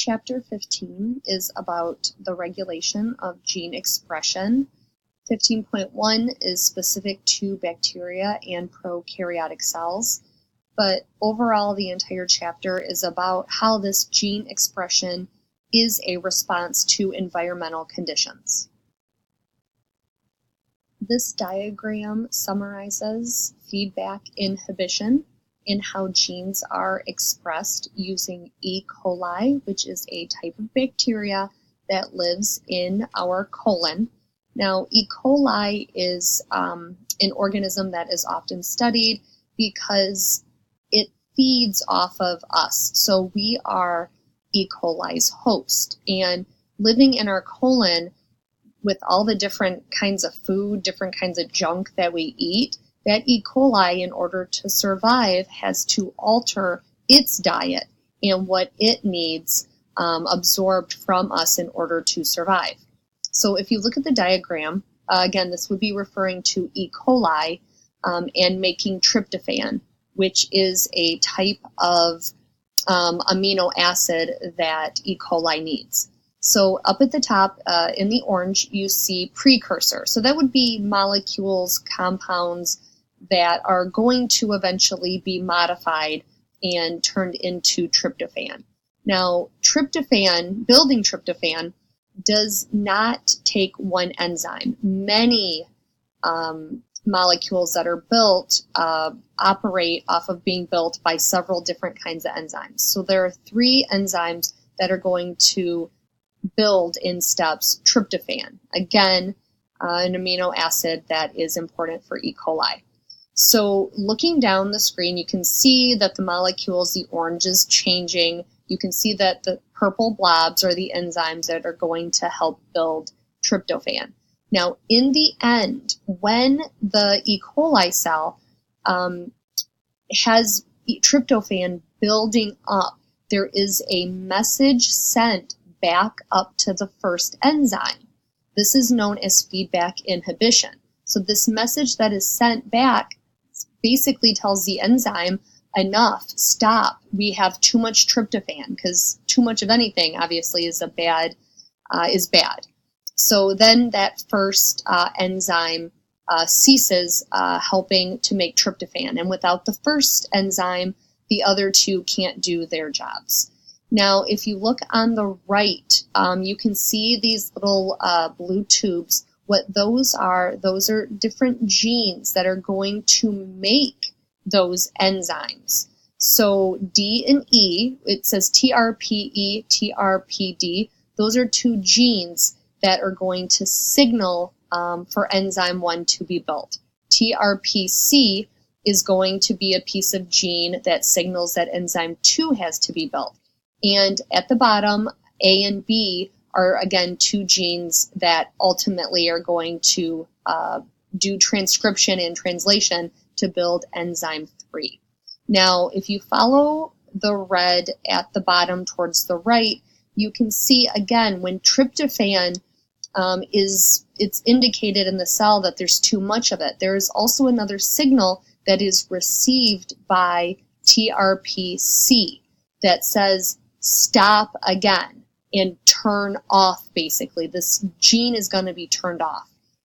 Chapter 15 is about the regulation of gene expression. 15.1 is specific to bacteria and prokaryotic cells, but overall the entire chapter is about how this gene expression is a response to environmental conditions. This diagram summarizes feedback inhibition and how genes are expressed using E. coli, which is a type of bacteria that lives in our colon. Now, E. coli is an organism that is often studied because it feeds off of us. So we are E. coli's host, and living in our colon with all the different kinds of food, different kinds of junk that we eat, that E. coli, in order to survive, has to alter its diet and what it needs absorbed from us in order to survive. So if you look at the diagram, again, this would be referring to E. coli and making tryptophan, which is a type of amino acid that E. coli needs. So up at the top in the orange, you see precursor. So that would be molecules, compounds that are going to eventually be modified and turned into tryptophan. Now, building tryptophan, does not take one enzyme. Many molecules that are built operate off of being built by several different kinds of enzymes. So there are 3 enzymes that are going to build in steps tryptophan. Again, an amino acid that is important for E. coli. So looking down the screen, you can see that the molecules, the orange is changing. You can see that the purple blobs are the enzymes that are going to help build tryptophan. Now, in the end, when the E. coli cell has tryptophan building up, there is a message sent back up to the first enzyme. This is known as feedback inhibition. So this message that is sent back basically tells the enzyme, enough, stop, we have too much tryptophan, because too much of anything obviously is bad. So then that first enzyme ceases helping to make tryptophan, and without the first enzyme, the other 2 can't do their jobs. Now, if you look on the right, you can see these little blue tubes. What those are different genes that are going to make those enzymes. So D and E, it says TRPE, TRPD. Those are 2 genes that are going to signal for enzyme 1 to be built. TRPC is going to be a piece of gene that signals that enzyme 2 has to be built. And at the bottom, A and B are, again, 2 genes that ultimately are going to do transcription and translation to build enzyme 3. Now, if you follow the red at the bottom towards the right, you can see, again, when tryptophan it's indicated in the cell that there's too much of it. There is also another signal that is received by TRPC that says, stop again, and turn off, basically. This gene is going to be turned off.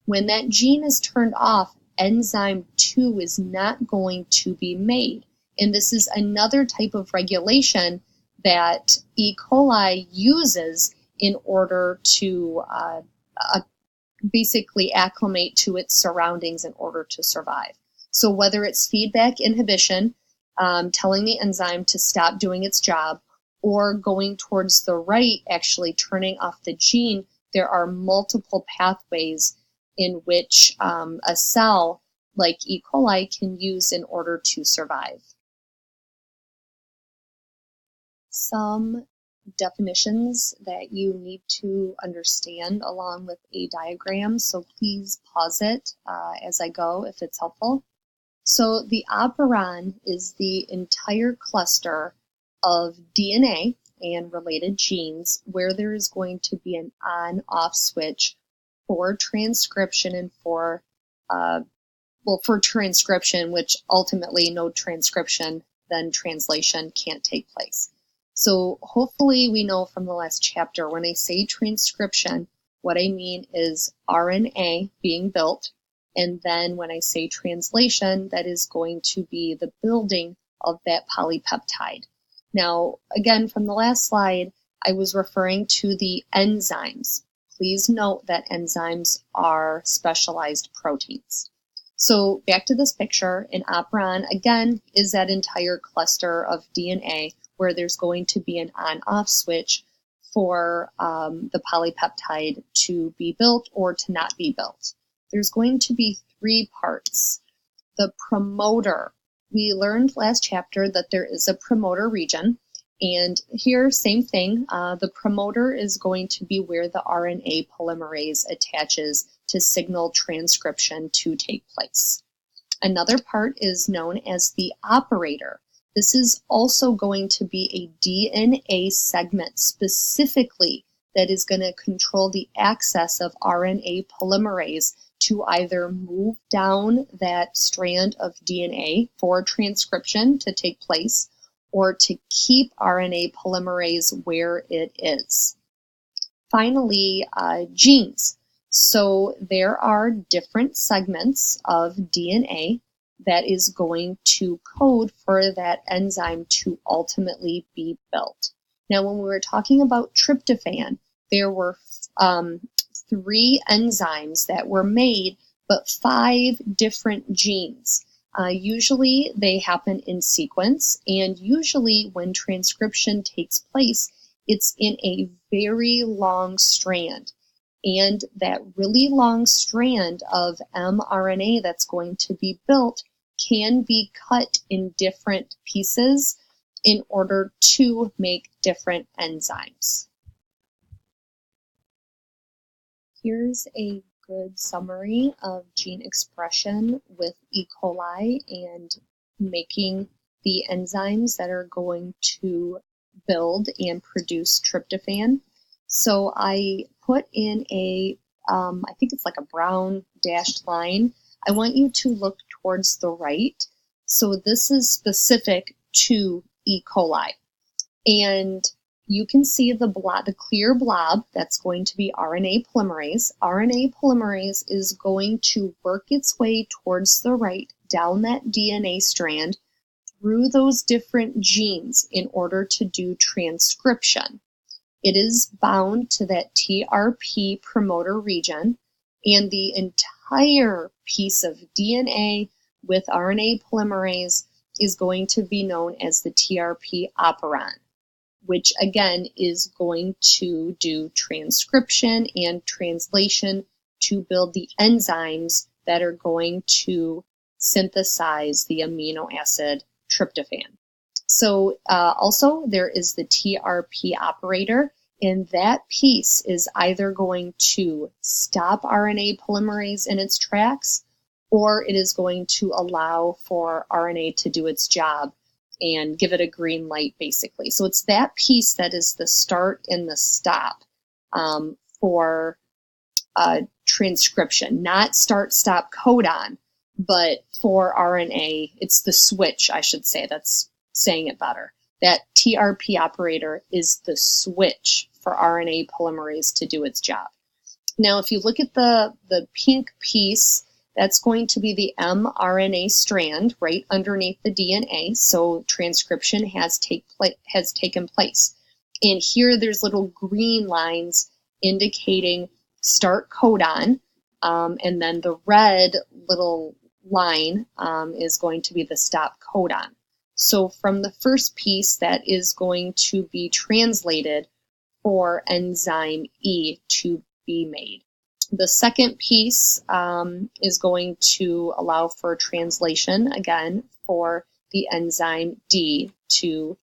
When that gene is turned off, enzyme 2 is not going to be made. And this is another type of regulation that E. coli uses in order to basically acclimate to its surroundings in order to survive. So whether it's feedback inhibition, telling the enzyme to stop doing its job, or going towards the right, actually turning off the gene, there are multiple pathways in which a cell like E. coli can use in order to survive. Some definitions that you need to understand along with a diagram, so please pause it as I go if it's helpful. So the operon is the entire cluster of DNA and related genes where there is going to be an on-off switch for transcription and for transcription, which ultimately no transcription, then translation can't take place. So hopefully we know from the last chapter, when I say transcription, what I mean is RNA being built. And then when I say translation, that is going to be the building of that polypeptide. Now, again, from the last slide, I was referring to the enzymes. Please note that enzymes are specialized proteins. So back to this picture, an operon, again, is that entire cluster of DNA where there's going to be an on-off switch for the polypeptide to be built or to not be built. There's going to be three parts. The promoter. We learned last chapter that there is a promoter region, and here, same thing. The promoter is going to be where the RNA polymerase attaches to signal transcription to take place. Another part is known as the operator. This is also going to be a DNA segment specifically that is going to control the access of RNA polymerase to either move down that strand of DNA for transcription to take place or to keep RNA polymerase where it is. Finally, genes. So there are different segments of DNA that is going to code for that enzyme to ultimately be built. Now, when we were talking about tryptophan, there were 3 enzymes that were made, but 5 different genes. Usually they happen in sequence, and usually when transcription takes place, it's in a very long strand. And that really long strand of mRNA that's going to be built can be cut in different pieces in order to make different enzymes. Here's a good summary of gene expression with E. coli and making the enzymes that are going to build and produce tryptophan. So I put in I think it's like a brown dashed line. I want you to look towards the right. So this is specific to E. coli. And you can see the clear blob that's going to be RNA polymerase. RNA polymerase is going to work its way towards the right down that DNA strand through those different genes in order to do transcription. It is bound to that TRP promoter region, and the entire piece of DNA with RNA polymerase is going to be known as the TRP operon, which again is going to do transcription and translation to build the enzymes that are going to synthesize the amino acid tryptophan. So also there is the TRP operator, and that piece is either going to stop RNA polymerase in its tracks, or it is going to allow for RNA to do its job and give it a green light, basically. So it's that piece that is the start and the stop for transcription, not start, stop, codon, but for RNA, it's the switch, I should say. That's saying it better. That TRP operator is the switch for RNA polymerase to do its job. Now, if you look at the pink piece, that's going to be the mRNA strand right underneath the DNA, so transcription has taken place. And here there's little green lines indicating start codon, and then the red little line is going to be the stop codon. So from the first piece, that is going to be translated for enzyme E to be made. The second piece is going to allow for translation, again, for the enzyme D to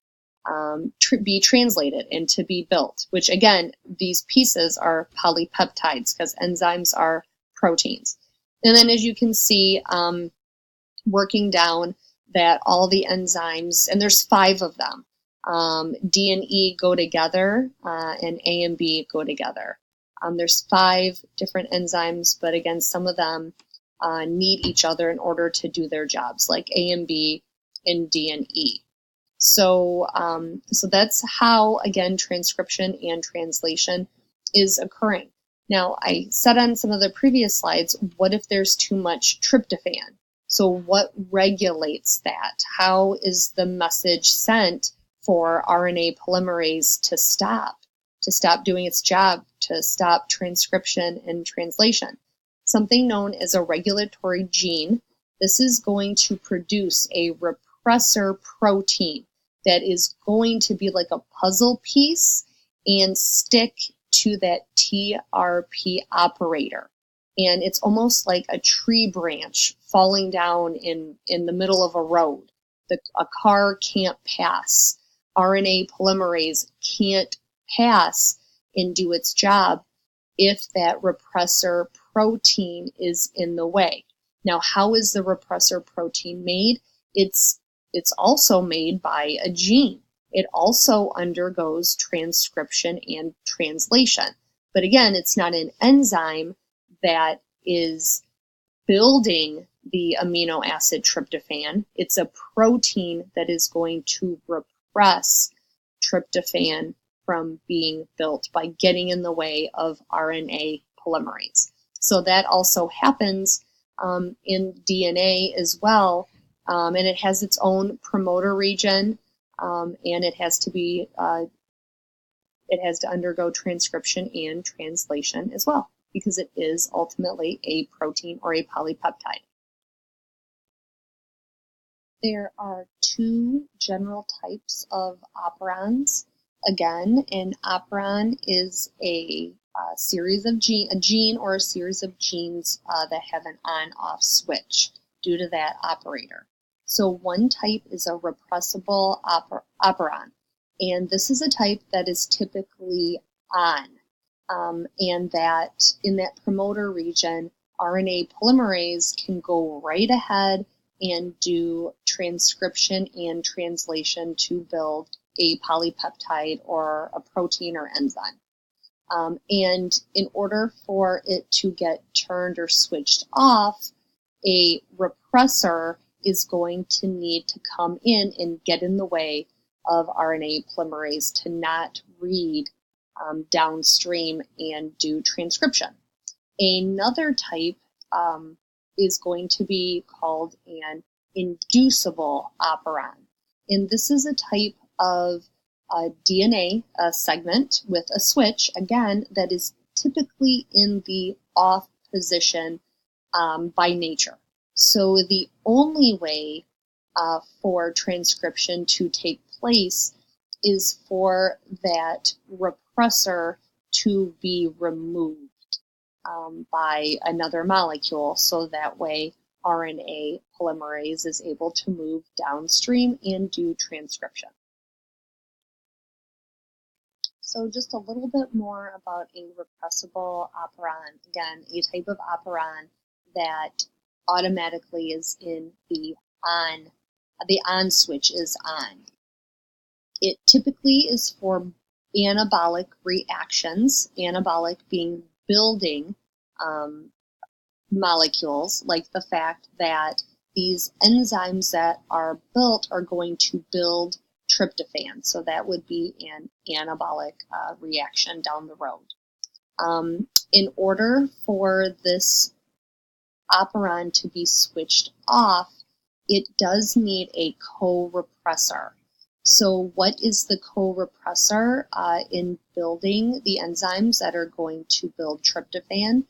be translated and to be built, which again, these pieces are polypeptides because enzymes are proteins. And then as you can see, working down, that all the enzymes, and there's 5 of them, D and E go together, and A and B go together. There's 5 different enzymes, but again, some of them need each other in order to do their jobs, like A and B and D and E. So that's how, again, transcription and translation is occurring. Now, I said on some of the previous slides, what if there's too much tryptophan? So what regulates that? How is the message sent for RNA polymerase to stop doing its job, to stop transcription and translation? Something known as a regulatory gene. This is going to produce a repressor protein that is going to be like a puzzle piece and stick to that TRP operator. And it's almost like a tree branch falling down in the middle of a road. A car can't pass. RNA polymerase can't pass and do its job if that repressor protein is in the way. Now, how is the repressor protein made? It's also made by a gene. It also undergoes transcription and translation. But again, it's not an enzyme that is building the amino acid tryptophan. It's a protein that is going to repress tryptophan from being built by getting in the way of RNA polymerase. So that also happens in DNA as well, and it has its own promoter region, and it has to undergo transcription and translation as well, because it is ultimately a protein or a polypeptide. There are two general types of operons. Again, an operon is a gene or a series of genes that have an on-off switch due to that operator. So one type is a repressible operon, and this is a type that is typically on, and that in that promoter region, RNA polymerase can go right ahead and do transcription and translation to build a polypeptide or a protein or enzyme. And in order for it to get turned or switched off, a repressor is going to need to come in and get in the way of RNA polymerase to not read downstream and do transcription. Another type is going to be called an inducible operon. And this is a type of DNA segment with a switch, again, that is typically in the off position by nature. So the only way for transcription to take place is for that repressor to be removed by another molecule, so that way RNA polymerase is able to move downstream and do transcription. So just a little bit more about a repressible operon. Again, a type of operon that automatically is in the on switch is on. It typically is for anabolic reactions, anabolic being building molecules, like the fact that these enzymes that are built are going to build tryptophan. So that would be an anabolic reaction down the road. In order for this operon to be switched off, it does need a co-repressor. So what is the co-repressor in building the enzymes that are going to build tryptophan?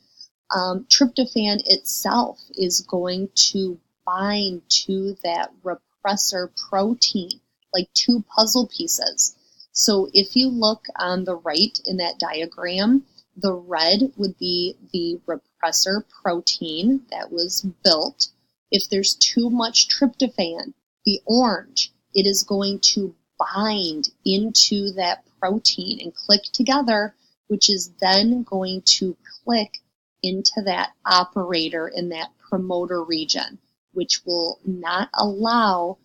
Tryptophan itself is going to bind to that repressor protein, like two puzzle pieces. So if you look on the right in that diagram, the red would be the repressor protein that was built. If there's too much tryptophan, the orange, it is going to bind into that protein and click together, which is then going to click into that operator in that promoter region, which will not allow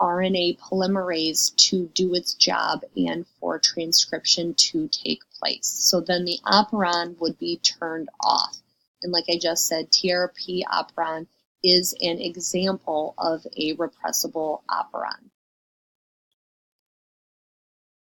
RNA polymerase to do its job and for transcription to take place. So then the operon would be turned off. And like I just said, TRP operon is an example of a repressible operon.